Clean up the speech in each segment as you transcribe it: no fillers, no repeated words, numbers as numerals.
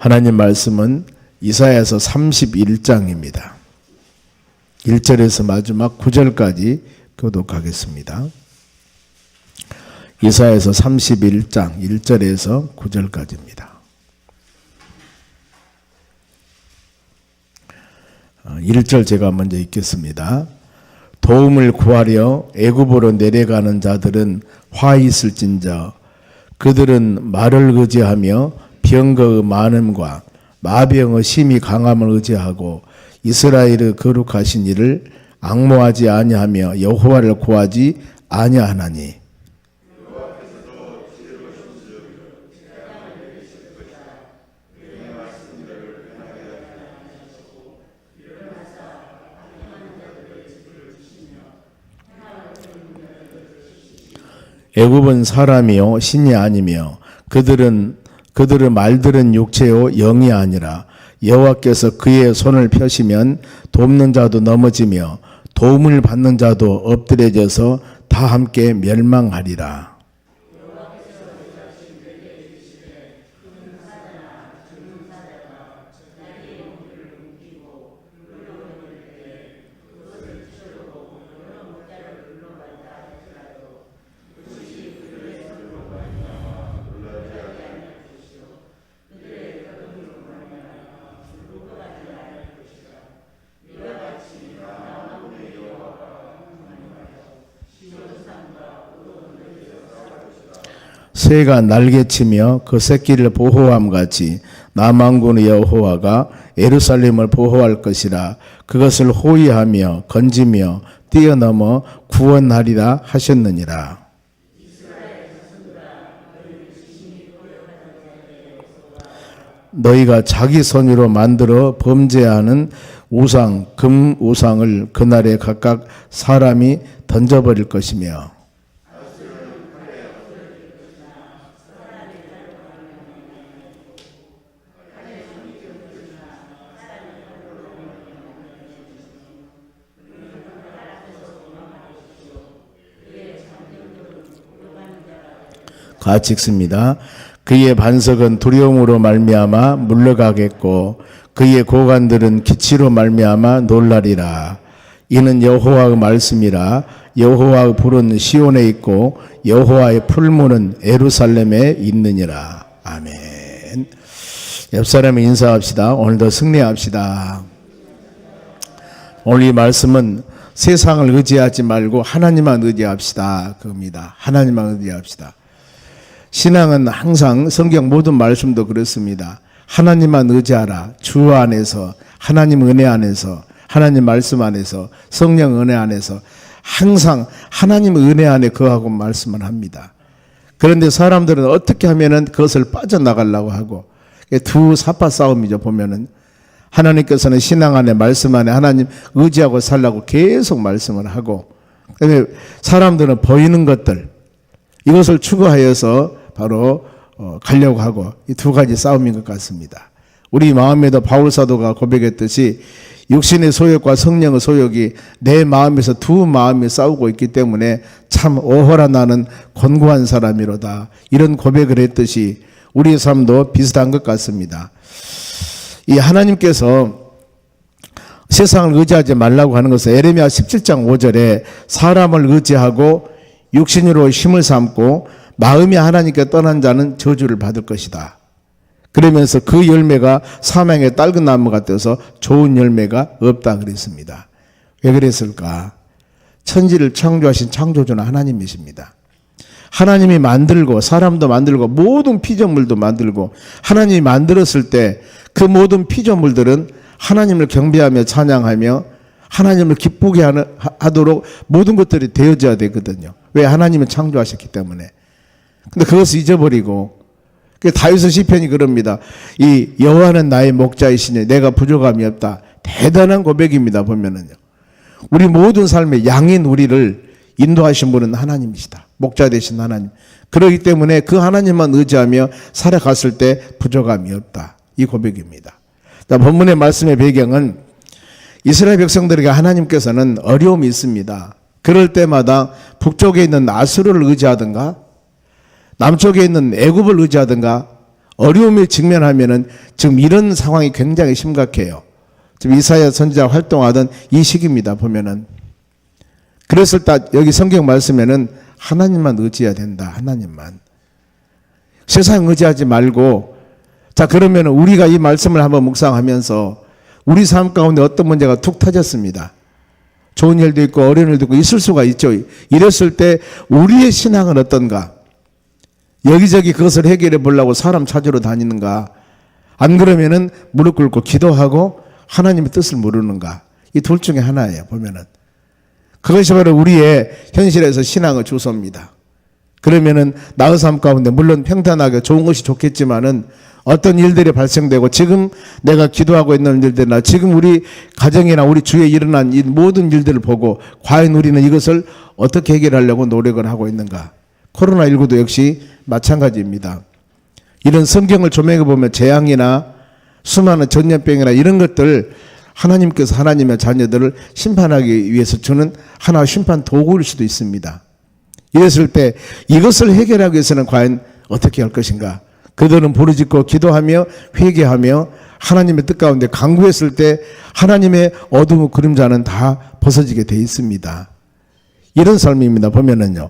하나님 말씀은 이사야서 31장입니다. 1절에서 마지막 9절까지 교독하겠습니다. 이사야서 31장 1절에서 9절까지입니다. 1절 제가 먼저 읽겠습니다. 도움을 구하려 애굽으로 내려가는 자들은 화 있을진저 그들은 말을 의지하며 병거의 많음과 마병의 심히 강함을 의지하고 이스라엘의 거룩하신 이를 앙모하지 아니하며 여호와를 구하지 아니하나니 애굽은 사람이요 신이 아니며 그들의 말들은 육체요 영이 아니라 여호와께서 그의 손을 펴시면 돕는 자도 넘어지며 도움을 받는 자도 엎드려져서 다 함께 멸망하리라. 새가 날개치며 그 새끼를 보호함 같이 남왕군의 여호와가 예루살렘을 보호할 것이라. 그것을 호위하며 건지며 뛰어넘어 구원하리라 하셨느니라. 너희가 자기 손으로 만들어 범죄하는 우상 금 우상을 그날에 각각 사람이 던져버릴 것이며 같이 읽습니다. 그의 반석은 두려움으로 말미암아 물러가겠고 그의 고관들은 기치로 말미암아 놀라리라. 이는 여호와의 말씀이라. 여호와의 불은 시온에 있고 여호와의 풀무는 예루살렘에 있느니라. 아멘. 옆 사람에 인사합시다. 오늘도 승리합시다. 오늘 이 말씀은 세상을 의지하지 말고 하나님만 의지합시다. 그겁니다. 하나님만 의지합시다. 신앙은 항상 성경 모든 말씀도 그렇습니다. 하나님만 의지하라. 주 안에서, 하나님 은혜 안에서, 하나님 말씀 안에서, 성령 은혜 안에서 항상 하나님 은혜 안에 거하고 말씀을 합니다. 그런데 사람들은 어떻게 하면은 그것을 빠져나가려고 하고 두 사파 싸움이죠. 보면은 하나님께서는 신앙 안에 말씀 안에 하나님 의지하고 살라고 계속 말씀을 하고, 근데 사람들은 보이는 것들 이것을 추구하여서 바로 가려고 하고 이 두 가지 싸움인 것 같습니다. 우리 마음에도 바울 사도가 고백했듯이 육신의 소욕과 성령의 소욕이 내 마음에서 두 마음이 싸우고 있기 때문에 참 오호라 나는 곤고한 사람이로다. 이런 고백을 했듯이 우리의 삶도 비슷한 것 같습니다. 이 하나님께서 세상을 의지하지 말라고 하는 것은 에레미야 17장 5절에 사람을 의지하고 육신으로 힘을 삼고 마음이 하나님께 떠난 자는 저주를 받을 것이다. 그러면서 그 열매가 사망의 딸기 나무 같아서 좋은 열매가 없다 그랬습니다. 왜 그랬을까? 천지를 창조하신 창조주는 하나님이십니다. 하나님이 만들고 사람도 만들고 모든 피조물도 만들고 하나님이 만들었을 때 그 모든 피조물들은 하나님을 경배하며 찬양하며 하나님을 기쁘게 하도록 모든 것들이 되어져야 되거든요. 왜? 하나님은 창조하셨기 때문에. 근데 그것을 잊어버리고, 다윗의 시편이 그럽니다. 이 여호와는 나의 목자이시니 내가 부족함이 없다. 대단한 고백입니다. 보면은요. 우리 모든 삶의 양인 우리를 인도하신 분은 하나님이시다. 목자 되신 하나님. 그렇기 때문에 그 하나님만 의지하며 살아갔을 때 부족함이 없다. 이 고백입니다. 자, 본문의 말씀의 배경은 이스라엘 백성들에게 하나님께서는 어려움이 있습니다. 그럴 때마다 북쪽에 있는 아수르를 의지하든가 남쪽에 있는 애굽을 의지하든가 어려움에 직면하면은 지금 이런 상황이 굉장히 심각해요. 지금 이사야 선지자 활동하던 이 시기입니다. 보면은. 그랬을 때 여기 성경 말씀에는 하나님만 의지해야 된다. 하나님만. 세상 의지하지 말고, 자, 그러면 우리가 이 말씀을 한번 묵상하면서 우리 삶 가운데 어떤 문제가 툭 터졌습니다. 좋은 일도 있고 어려운 일도 있고 있을 수가 있죠. 이랬을 때 우리의 신앙은 어떤가? 여기저기 그것을 해결해 보려고 사람 찾으러 다니는가? 안 그러면은 무릎 꿇고 기도하고 하나님의 뜻을 모르는가? 이 둘 중에 하나예요. 보면은. 그것이 바로 우리의 현실에서 신앙의 주소입니다. 그러면은 나의 삶 가운데 물론 평탄하게 좋은 것이 좋겠지만은 어떤 일들이 발생되고 지금 내가 기도하고 있는 일들이나 지금 우리 가정이나 우리 주위에 일어난 이 모든 일들을 보고 과연 우리는 이것을 어떻게 해결하려고 노력을 하고 있는가? 코로나19도 역시 마찬가지입니다. 이런 성경을 조명해 보면 재앙이나 수많은 전염병이나 이런 것들 하나님께서 하나님의 자녀들을 심판하기 위해서 주는 하나의 심판 도구일 수도 있습니다. 이랬을 때 이것을 해결하기 위해서는 과연 어떻게 할 것인가? 그들은 부르짖고 기도하며 회개하며 하나님의 뜻 가운데 간구했을 때 하나님의 어둠의 그림자는 다 벗어지게 돼 있습니다. 이런 삶입니다. 보면은요.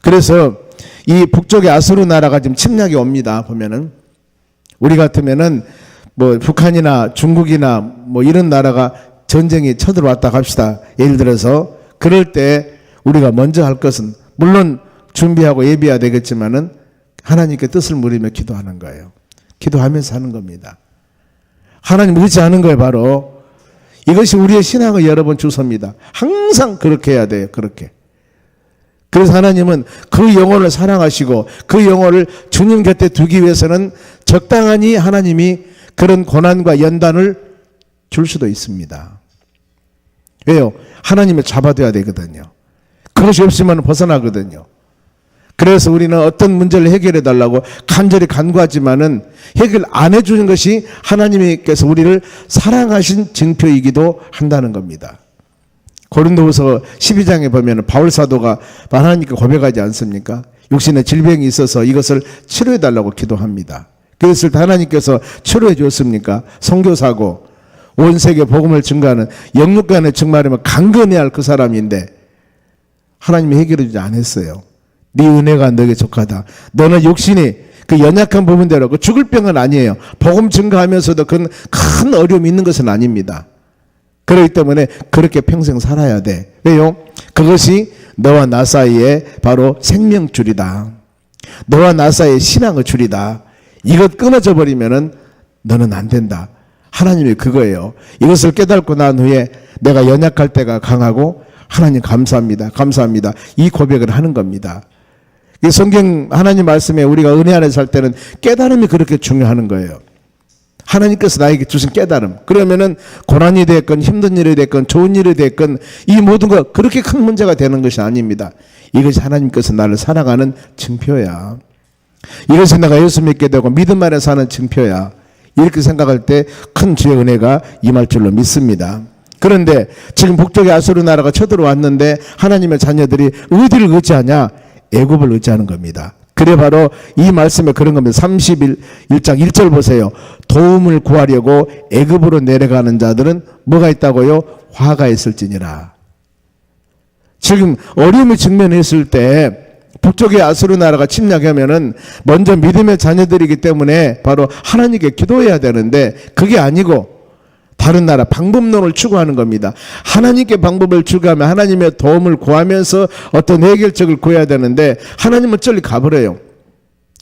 그래서 이 북쪽의 아수르 나라가 지금 침략이 옵니다. 보면은 우리 같으면은 뭐 북한이나 중국이나 뭐 이런 나라가 전쟁이 쳐들어왔다 합시다. 예를 들어서 그럴 때 우리가 먼저 할 것은 물론 준비하고 예비해야 되겠지만은 하나님께 뜻을 물으며 기도하는 거예요. 기도하면서 하는 겁니다. 하나님 의지하는 거예요. 바로 이것이 우리의 신앙의 여러분 주소입니다. 항상 그렇게 해야 돼요. 그렇게. 그래서 하나님은 그 영혼을 사랑하시고 그 영혼을 주님 곁에 두기 위해서는 적당하니 하나님이 그런 고난과 연단을 줄 수도 있습니다. 왜요? 하나님을 잡아둬야 되거든요. 그것이 없으면 벗어나거든요. 그래서 우리는 어떤 문제를 해결해 달라고 간절히 간구하지만은 해결 안 해주는 것이 하나님께서 우리를 사랑하신 증표이기도 한다는 겁니다. 고린도후서 12장에 보면 바울 사도가 하나님께 고백하지 않습니까? 육신에 질병이 있어서 이것을 치료해 달라고 기도합니다. 그랬을 때 하나님께서 치료해 주었습니까? 선교사고 온 세계 복음을 증거하는 영육간의 증말이면 강건해야 할 그 사람인데 하나님이 해결해 주지 않았어요. 네 은혜가 너에게 족하다. 너는 육신이 그 연약한 부분대로 그 죽을 병은 아니에요. 복음 증거하면서도 그건 큰 어려움이 있는 것은 아닙니다. 그렇기 때문에 그렇게 평생 살아야 돼. 왜요? 그것이 너와 나 사이에 바로 생명줄이다. 너와 나 사이에 신앙의 줄이다. 이것 끊어져 버리면은 너는 안 된다. 하나님이 그거예요. 이것을 깨닫고 난 후에 내가 연약할 때가 강하고 하나님 감사합니다. 감사합니다. 이 고백을 하는 겁니다. 이 성경 하나님 말씀에 우리가 은혜 안에 살 때는 깨달음이 그렇게 중요한 거예요. 하나님께서 나에게 주신 깨달음. 그러면은 고난이 됐건 힘든 일이 됐건 좋은 일이 됐건 이 모든 거 그렇게 큰 문제가 되는 것이 아닙니다. 이것이 하나님께서 나를 사랑하는 증표야. 이것이 내가 예수 믿게 되고 믿음 안에 사는 증표야. 이렇게 생각할 때 큰 주의 은혜가 임할 줄로 믿습니다. 그런데 지금 북쪽의 아수르 나라가 쳐들어왔는데 하나님의 자녀들이 어디를 의지하냐? 애굽을 의지하는 겁니다. 그래 바로 이 말씀에 그런 겁니다. 31장 1절 보세요. 도움을 구하려고 애굽으로 내려가는 자들은 뭐가 있다고요? 화가 있을지니라. 지금 어려움이 직면했을 때 북쪽의 아수르 나라가 침략하면은 먼저 믿음의 자녀들이기 때문에 바로 하나님께 기도해야 되는데 그게 아니고 다른 나라 방법론을 추구하는 겁니다. 하나님께 방법을 추구하면 하나님의 도움을 구하면서 어떤 해결책을 구해야 되는데 하나님은 저리 가버려요.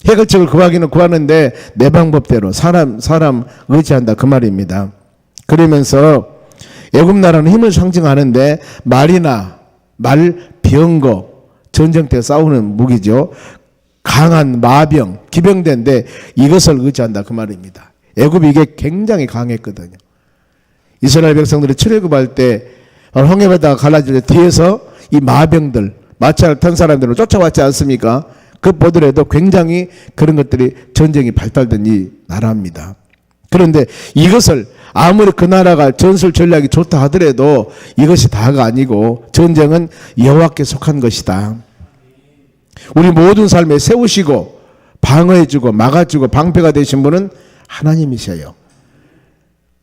해결책을 구하기는 구하는데 내 방법대로 사람 의지한다 그 말입니다. 그러면서 애굽 나라는 힘을 상징하는데 말이나 병거 전쟁 때 싸우는 무기죠. 강한 마병 기병대인데 이것을 의지한다 그 말입니다. 애굽이 이게 굉장히 강했거든요. 이스라엘 백성들이 출애굽할 때 홍해바다가 갈라질 때 뒤에서 이 마병들 마차를 탄 사람들을 쫓아왔지 않습니까? 그 보더라도 굉장히 그런 것들이 전쟁이 발달된 이 나라입니다. 그런데 이것을 아무리 그 나라가 전술 전략이 좋다 하더라도 이것이 다가 아니고 전쟁은 여호와께 속한 것이다. 우리 모든 삶에 세우시고 방어해주고 막아주고 방패가 되신 분은 하나님이셔요.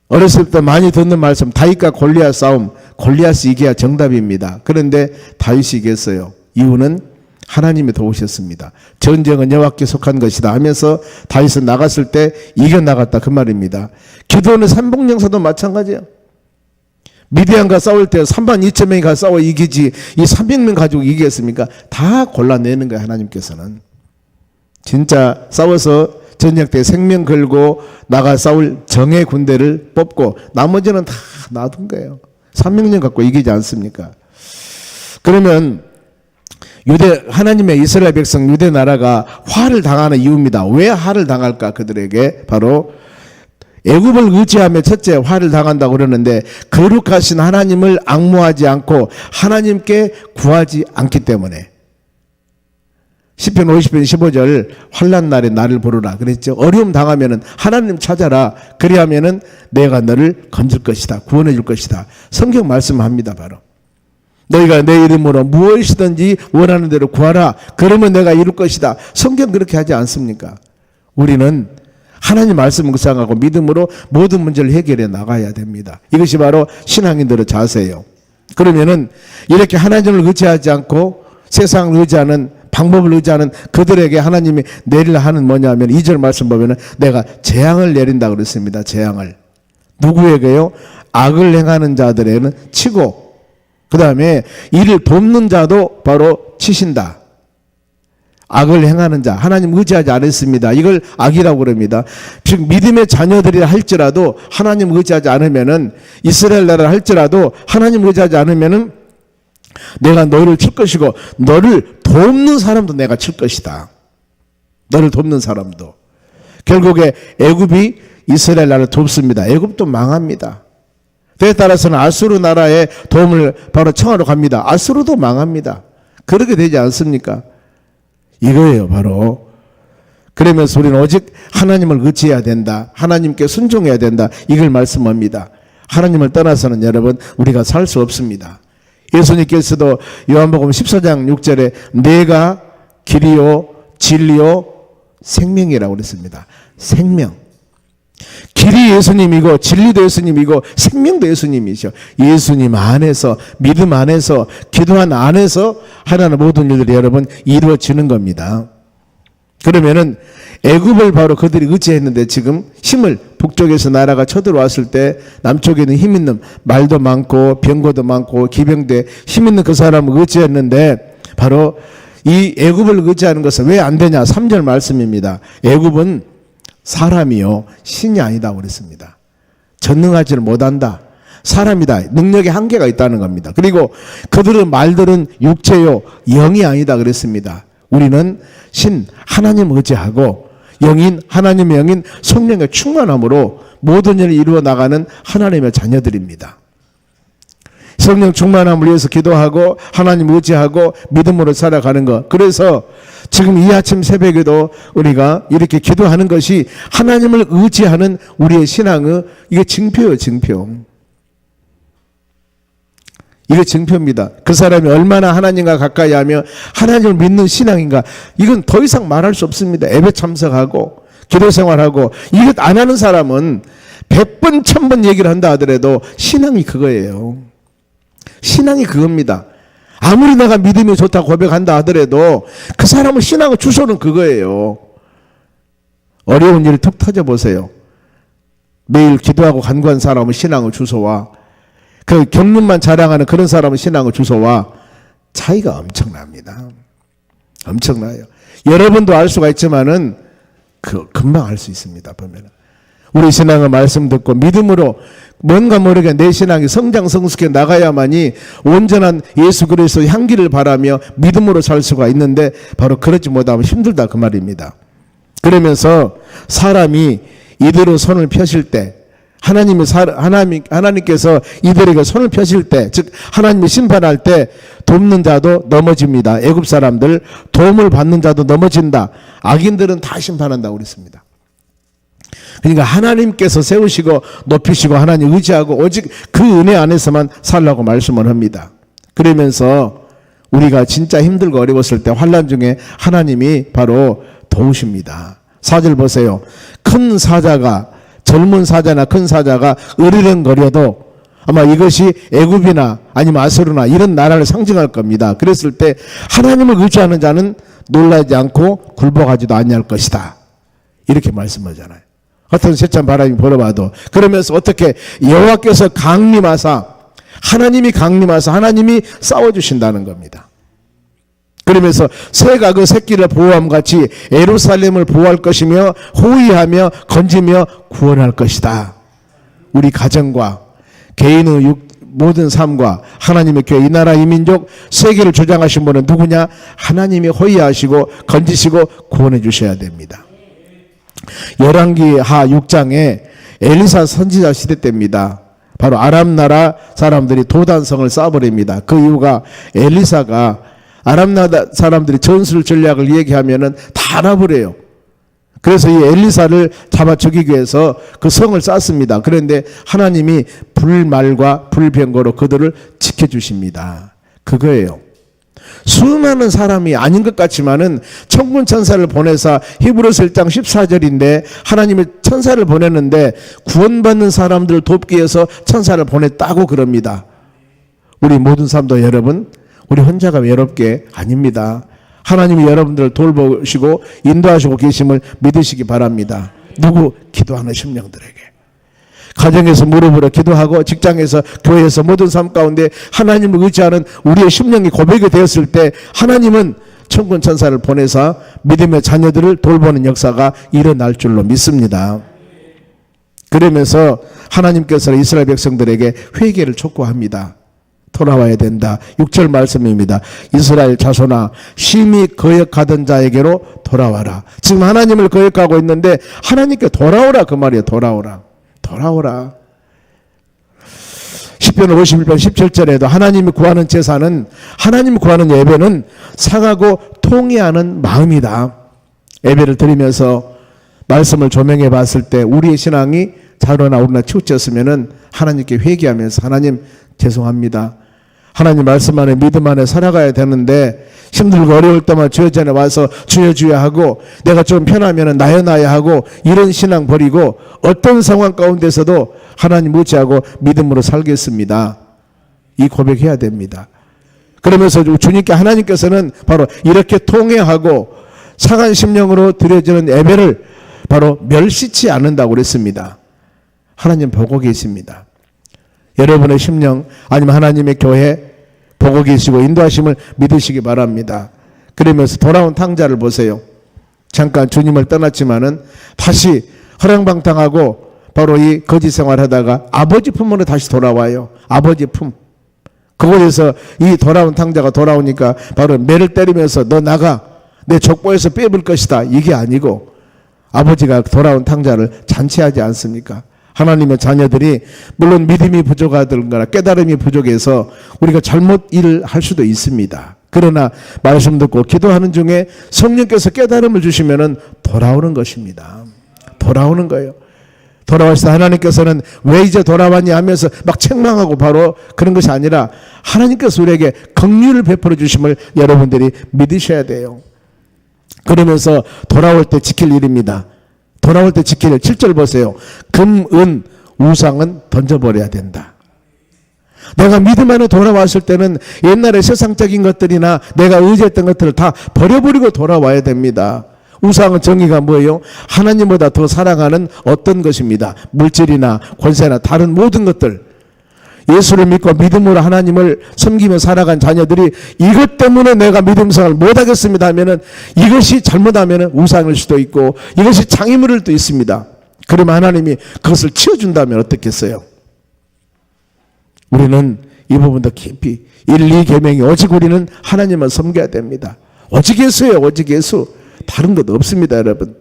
어렸을 때 많이 듣는 말씀, 다윗과 골리앗 싸움, 골리앗이 이겨야 정답입니다. 그런데 다윗이 이겼어요. 이유는 하나님이 도우셨습니다. 전쟁은 여호와께 속한 것이다 하면서 다윗은 나갔을 때 이겨나갔다 그 말입니다. 기도는 삼복령사도 마찬가지예요. 미디안과 싸울 때 3만 2천 명이 가 싸워 이기지 이 300명 가지고 이기겠습니까? 다 골라내는 거예요. 하나님께서는. 진짜 싸워서 전쟁 때 생명 걸고 나가 싸울 정예 군대를 뽑고 나머지는 다 놔둔 거예요. 300년 갖고 이기지 않습니까? 그러면 하나님의 이스라엘 백성 유대 나라가 화를 당하는 이유입니다. 왜 화를 당할까? 그들에게 바로 애굽을 의지하며 첫째 화를 당한다고 그러는데 거룩하신 하나님을 앙모하지 않고 하나님께 구하지 않기 때문에. 시편 50편 15절 환난 날에 나를 부르라 그랬죠. 어려움 당하면은 하나님 찾아라. 그리하면은 내가 너를 건질 것이다. 구원해 줄 것이다. 성경 말씀합니다. 바로 너희가 내 이름으로 무엇이든지 원하는 대로 구하라. 그러면 내가 이룰 것이다. 성경 그렇게 하지 않습니까? 우리는 하나님 말씀을 묵상하고 믿음으로 모든 문제를 해결해 나가야 됩니다. 이것이 바로 신앙인들의 자세예요. 그러면은 이렇게 하나님을 의지하지 않고 세상을 의지하는 방법을 의지하는 그들에게 하나님이 내리라 하는 뭐냐면 2절 말씀 보면은 내가 재앙을 내린다 그랬습니다. 재앙을. 누구에게요? 악을 행하는 자들에게는 치고 그 다음에 이를 돕는 자도 바로 치신다. 악을 행하는 자, 하나님 의지하지 않았습니다. 이걸 악이라고 그럽니다. 즉 믿음의 자녀들이라 할지라도 하나님 의지하지 않으면은 이스라엘 나라를 할지라도 하나님 의지하지 않으면은 내가 너를 칠 것이고 너를 돕는 사람도 내가 칠 것이다. 너를 돕는 사람도. 결국에 애굽이 이스라엘 나라를 돕습니다. 애굽도 망합니다. 때에 따라서는 아수르 나라의 도움을 바로 청하러 갑니다. 아수르도 망합니다. 그렇게 되지 않습니까? 이거예요 바로. 그러면서 우리는 오직 하나님을 의지해야 된다. 하나님께 순종해야 된다. 이걸 말씀합니다. 하나님을 떠나서는 여러분 우리가 살 수 없습니다. 예수님께서도 요한복음 14장 6절에 내가 길이요 진리요 생명이라고 그랬습니다. 생명. 길이 예수님이고 진리도 예수님이고 생명도 예수님이죠. 예수님 안에서 믿음 안에서 기도한 안에서 하나님 모든 일들이 여러분 이루어지는 겁니다. 그러면은 애굽을 바로 그들이 의지했는데 지금 힘을 북쪽에서 나라가 쳐들어왔을 때 남쪽에는 힘 있는 말도 많고 병거도 많고 기병대 힘 있는 그 사람을 의지했는데 바로 이 애굽을 의지하는 것은 왜 안 되냐? 3절 말씀입니다. 애굽은 사람이요 신이 아니다 그랬습니다. 전능하지를 못한다. 사람이다. 능력의 한계가 있다는 겁니다. 그리고 그들의 말들은 육체요 영이 아니다 그랬습니다. 우리는 신 하나님 의지하고 영인 하나님의 영인 성령의 충만함으로 모든 일을 이루어 나가는 하나님의 자녀들입니다. 성령 충만함을 위해서 기도하고 하나님 의지하고 믿음으로 살아가는 것. 그래서 지금 이 아침 새벽에도 우리가 이렇게 기도하는 것이 하나님을 의지하는 우리의 신앙의 이게 증표예요. 증표. 이게 증표입니다. 그 사람이 얼마나 하나님과 가까이 하며 하나님을 믿는 신앙인가. 이건 더 이상 말할 수 없습니다. 예배 참석하고 기도 생활하고 이것 안 하는 사람은 100번 1000번 얘기를 한다 하더라도 신앙이 그거예요. 신앙이 그겁니다. 아무리 내가 믿음이 좋다고 고백한다 하더라도 그 사람은 신앙의 주소는 그거예요. 어려운 일을 툭 터져보세요. 매일 기도하고 간구한 사람은 신앙의 주소와 그 경륜만 자랑하는 그런 사람은 신앙의 주소와 차이가 엄청납니다. 엄청나요. 여러분도 알 수가 있지만은 금방 알 수 있습니다. 보면은 우리 신앙의 말씀 듣고 믿음으로 뭔가 모르게 내 신앙이 성장성숙해 나가야만이 온전한 예수 그리스도의 향기를 바라며 믿음으로 살 수가 있는데 바로 그렇지 못하면 힘들다 그 말입니다. 그러면서 사람이 이대로 손을 펴실 때 하나님께서 이들에게 손을 펴실 때, 즉 하나님이 심판할 때 돕는 자도 넘어집니다. 애굽 사람들 도움을 받는 자도 넘어진다. 악인들은 다 심판한다고 그랬습니다. 그러니까 하나님께서 세우시고 높이시고 하나님 의지하고 오직 그 은혜 안에서만 살라고 말씀을 합니다. 그러면서 우리가 진짜 힘들고 어려웠을 때 환난 중에 하나님이 바로 도우십니다. 4절 보세요. 큰 사자가, 젊은 사자나 큰 사자가 으르렁거려도 아마 이것이 애굽이나 아니면 아수르나 이런 나라를 상징할 겁니다. 그랬을 때 하나님을 의지하는 자는 놀라지 않고 굴복하지도 아니할 것이다. 이렇게 말씀하잖아요. 어떤 세찬 바람이 불어봐도. 그러면서 어떻게 여호와께서 강림하사, 하나님이 강림하사 하나님이 싸워주신다는 겁니다. 그러면서 새가 그 새끼를 보호함 같이 예루살렘을 보호할 것이며 호위하며 건지며 구원할 것이다. 우리 가정과 개인의 모든 삶과 하나님의 교회, 이 나라 이 민족 세계를 주장하신 분은 누구냐? 하나님이 호위하시고 건지시고 구원해 주셔야 됩니다. 열왕기하 6장에 엘리사 선지자 시대 때입니다. 바로 아람 나라 사람들이 도단성을 쌓아버립니다. 그 이유가 엘리사가 아람 나라 사람들이 전술 전략을 얘기하면은 다 알아버려요. 그래서 이 엘리사를 잡아 죽이기 위해서 그 성을 쌓습니다. 그런데 하나님이 불말과 불병거로 그들을 지켜주십니다. 그거예요. 수많은 사람이 아닌 것 같지만은 천군 천사를 보내사, 히브리서 1장 14절인데 하나님이 천사를 보냈는데 구원받는 사람들을 돕기 위해서 천사를 보냈다고 그럽니다. 우리 모든 삶도 여러분, 우리 혼자가 외롭게 아닙니다. 하나님이 여러분들을 돌보시고 인도하시고 계심을 믿으시기 바랍니다. 누구? 기도하는 심령들에게. 가정에서 무릎으로 기도하고 직장에서 교회에서 모든 삶 가운데 하나님을 의지하는 우리의 심령이 고백이 되었을 때 하나님은 천군 천사를 보내사 믿음의 자녀들을 돌보는 역사가 일어날 줄로 믿습니다. 그러면서 하나님께서 이스라엘 백성들에게 회개를 촉구합니다. 돌아와야 된다. 6절 말씀입니다. 이스라엘 자손아, 심히 거역하던 자에게로 돌아와라. 지금 하나님을 거역하고 있는데 하나님께 돌아오라, 그 말이에요. 돌아오라. 돌아오라. 10편 51편 17절에도 하나님이 구하는 제사는, 하나님이 구하는 예배는 상하고 통회하는 마음이다. 예배를 드리면서 말씀을 조명해 봤을 때 우리의 신앙이 자로나 우리나 치우쳤으면은 하나님께 회개하면서 하나님 죄송합니다. 하나님 말씀 안에 믿음 안에 살아가야 되는데 힘들고 어려울 때만 주여 전에 와서 주여 주여 하고 내가 좀 편하면 나여 나여 하고 이런 신앙 버리고 어떤 상황 가운데서도 하나님 의지하고 믿음으로 살겠습니다. 이 고백해야 됩니다. 그러면서 주님께 하나님께서는 바로 이렇게 통회하고 상한 심령으로 드려지는 예배를 바로 멸시치 않는다고 그랬습니다. 하나님 보고 계십니다. 여러분의 심령 아니면 하나님의 교회 보고 계시고 인도하심을 믿으시기 바랍니다. 그러면서 돌아온 탕자를 보세요. 잠깐 주님을 떠났지만은 다시 허랑방탕하고 바로 이 거짓 생활하다가 아버지 품으로 다시 돌아와요. 아버지 품. 그곳에서 이 돌아온 탕자가 돌아오니까 바로 매를 때리면서 너 나가, 내 족보에서 빼볼 것이다, 이게 아니고 아버지가 돌아온 탕자를 잔치하지 않습니까? 하나님의 자녀들이 물론 믿음이 부족하든가 깨달음이 부족해서 우리가 잘못 일을 할 수도 있습니다. 그러나 말씀 듣고 기도하는 중에 성령께서 깨달음을 주시면은 돌아오는 것입니다. 돌아오는 거예요. 돌아와서 하나님께서는 왜 이제 돌아왔냐 하면서 막 책망하고 바로 그런 것이 아니라 하나님께서 우리에게 긍휼을 베풀어 주심을 여러분들이 믿으셔야 돼요. 그러면서 돌아올 때 지킬 일입니다. 돌아올 때 지킬 일. 7절 보세요. 금, 은, 우상은 던져버려야 된다. 내가 믿음 안에 돌아왔을 때는 옛날에 세상적인 것들이나 내가 의지했던 것들을 다 버려버리고 돌아와야 됩니다. 우상은 정의가 뭐예요? 하나님보다 더 사랑하는 어떤 것입니다. 물질이나 권세나 다른 모든 것들. 예수를 믿고 믿음으로 하나님을 섬기며 살아간 자녀들이 이것 때문에 내가 믿음 생활을 못하겠습니다 하면은 이것이 잘못하면은 우상일 수도 있고 이것이 장애물일 수도 있습니다. 그러면 하나님이 그것을 치워준다면 어떻겠어요? 우리는 이 부분도 깊이 1, 2계명이 오직 우리는 하나님을 섬겨야 됩니다. 오직 예수예요. 오직 예수. 다른 것 없습니다, 여러분.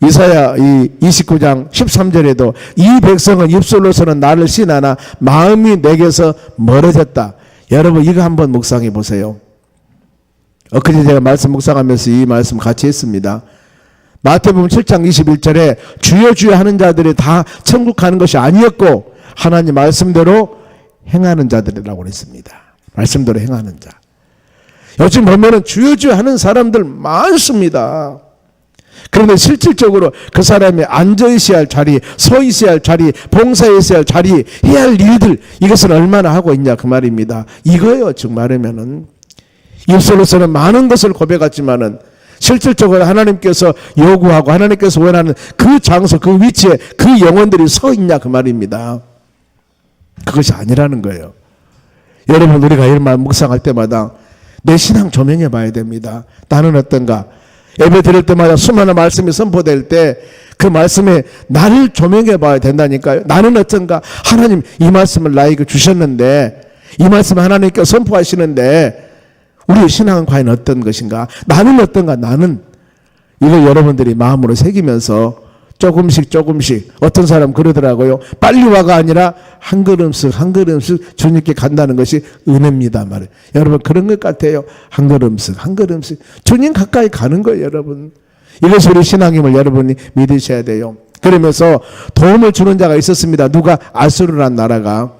이사야 29장 13절에도 이 백성은 입술로서는 나를 신하나 마음이 내게서 멀어졌다. 여러분 이거 한번 묵상해 보세요. 엊그제 제가 말씀 묵상하면서 이 말씀 같이 했습니다. 마태복음 7장 21절에 주여 주여 하는 자들이 다 천국 가는 것이 아니었고 하나님 말씀대로 행하는 자들이라고 그랬습니다. 말씀대로 행하는 자. 요즘 보면은 주여 주여 하는 사람들 많습니다. 그런데 실질적으로 그 사람이 앉아 있어야 할 자리, 서 있어야 할 자리, 봉사했어야 할 자리, 해야 할 일들, 이것을 얼마나 하고 있냐 그 말입니다. 이거예요. 즉 말하면은 입술로서는 많은 것을 고백했지만은 실질적으로 하나님께서 요구하고 하나님께서 원하는 그 장소, 그 위치에 그 영혼들이 서 있냐 그 말입니다. 그것이 아니라는 거예요. 여러분, 우리가 이런 말 묵상할 때마다 내 신앙 조명해 봐야 됩니다. 나는 어떤가? 예배 드릴 때마다 수많은 말씀이 선포될 때 그 말씀에 나를 조명해 봐야 된다니까요. 나는 어떤가? 하나님 이 말씀을 나에게 주셨는데, 이 말씀을 하나님께 선포하시는데 우리의 신앙은 과연 어떤 것인가? 나는 어떤가? 나는 이거 여러분들이 마음으로 새기면서 조금씩 어떤 사람 그러더라고요. 빨리 와가 아니라 한 걸음씩 한 걸음씩 주님께 간다는 것이 은혜입니다 말이에요. 여러분 그런 것 같아요. 한 걸음씩 한 걸음씩 주님 가까이 가는 거예요. 여러분 이것이 우리 신앙임을 여러분이 믿으셔야 돼요. 그러면서 도움을 주는 자가 있었습니다. 누가? 아수르란 나라가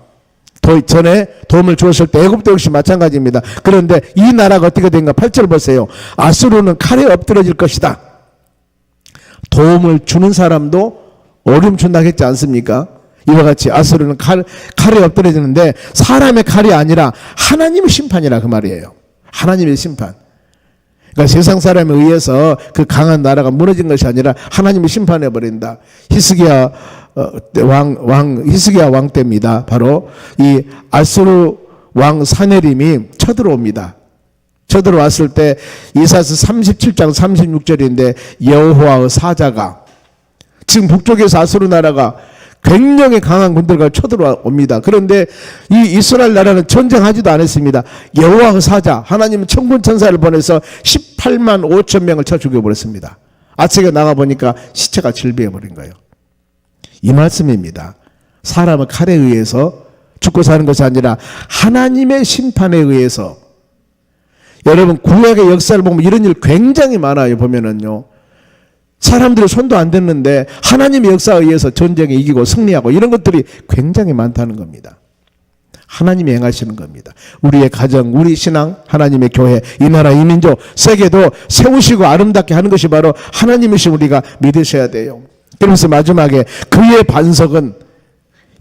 전에 도움을 주었을 때 애굽도 역시 마찬가지입니다. 그런데 이 나라가 어떻게 된가? 8절 보세요. 아수르는 칼에 엎드러질 것이다. 도움을 주는 사람도 어려움 준다고 했지 않습니까? 이와 같이 아수르는 칼에 엎드려지는데 사람의 칼이 아니라 하나님의 심판이라 그 말이에요. 하나님의 심판. 그러니까 세상 사람에 의해서 그 강한 나라가 무너진 것이 아니라 하나님이 심판해 버린다. 히스기야 왕 때입니다. 바로 이 아수르 왕 사네림이 쳐들어옵니다. 쳐들어왔을 때 이사야서 37장 36절인데 여호와의 사자가 지금 북쪽에서 아수르 나라가 굉장히 강한 군대가 쳐들어옵니다. 그런데 이 이스라엘 나라는 전쟁하지도 않았습니다. 여호와의 사자 하나님은 천군 천사를 보내서 18만 5천 명을 쳐 죽여버렸습니다. 아침에 나가보니까 시체가 질비해버린 거예요. 이 말씀입니다. 사람은 칼에 의해서 죽고 사는 것이 아니라 하나님의 심판에 의해서. 여러분 구약의 역사를 보면 이런 일 굉장히 많아요. 보면은요 사람들이 손도 안 댔는데 하나님의 역사에 의해서 전쟁에 이기고 승리하고 이런 것들이 굉장히 많다는 겁니다. 하나님이 행하시는 겁니다. 우리의 가정, 우리 신앙, 하나님의 교회, 이 나라, 이 민족, 세계도 세우시고 아름답게 하는 것이 바로 하나님이신 우리가 믿으셔야 돼요. 그러면서 마지막에 그의 반석은,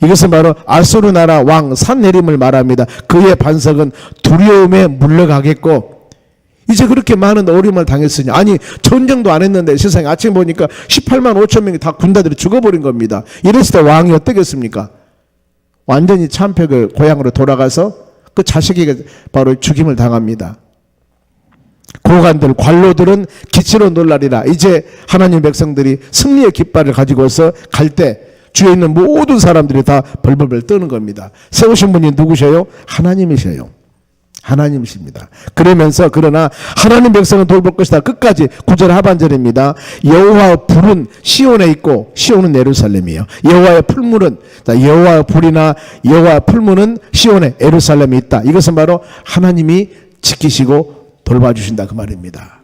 이것은 바로 아수르 나라 왕 산헤림을 말합니다. 그의 반석은 두려움에 물러가겠고, 이제 그렇게 많은 어려움을 당했으니, 아니 전쟁도 안 했는데 세상에 아침에 보니까 18만 5천 명이 다 군다들이 죽어버린 겁니다. 이랬을 때 왕이 어떻겠습니까? 완전히 참패그 고향으로 돌아가서 그 자식에게 바로 죽임을 당합니다. 고관들 관로들은 기치로 놀라리라. 이제 하나님 백성들이 승리의 깃발을 가지고서 갈 때 주위에 있는 모든 사람들이 다 벌벌벌 떠는 겁니다. 세우신 분이 누구셔요? 하나님이셔요. 하나님이십니다. 그러면서 그러나 하나님 백성은 돌볼 것이다. 끝까지 9절 하반절입니다. 여호와의 불은 시온에 있고, 시온은 예루살렘이에요. 여호와의 풀물은, 여호와의 불이나 여호와의 풀물은 시온에 예루살렘에 있다. 이것은 바로 하나님이 지키시고 돌봐주신다 그 말입니다.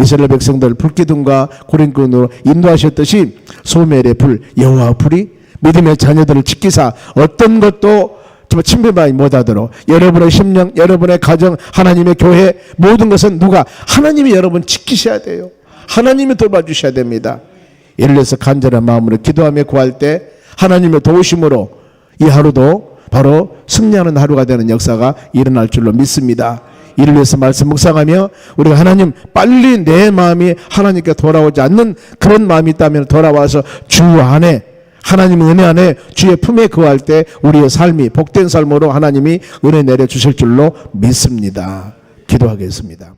이스라엘 백성들 불기둥과 구름꾼으로 인도하셨듯이 소멸의 불, 여호와의 불이 믿음의 자녀들을 지키사 어떤 것도 침범하지 못하도록 여러분의 심령, 여러분의 가정, 하나님의 교회 모든 것은 누가? 하나님이 여러분 지키셔야 돼요. 하나님이 돌봐주셔야 됩니다. 예를 들어서 간절한 마음으로 기도하며 구할 때 하나님의 도우심으로 이 하루도 바로 승리하는 하루가 되는 역사가 일어날 줄로 믿습니다. 이를 위해서 말씀 묵상하며 우리가 하나님 빨리 내 마음이 하나님께 돌아오지 않는 그런 마음이 있다면 돌아와서 주 안에 하나님의 은혜 안에 주의 품에 거할 때 우리의 삶이 복된 삶으로 하나님이 은혜 내려주실 줄로 믿습니다. 기도하겠습니다.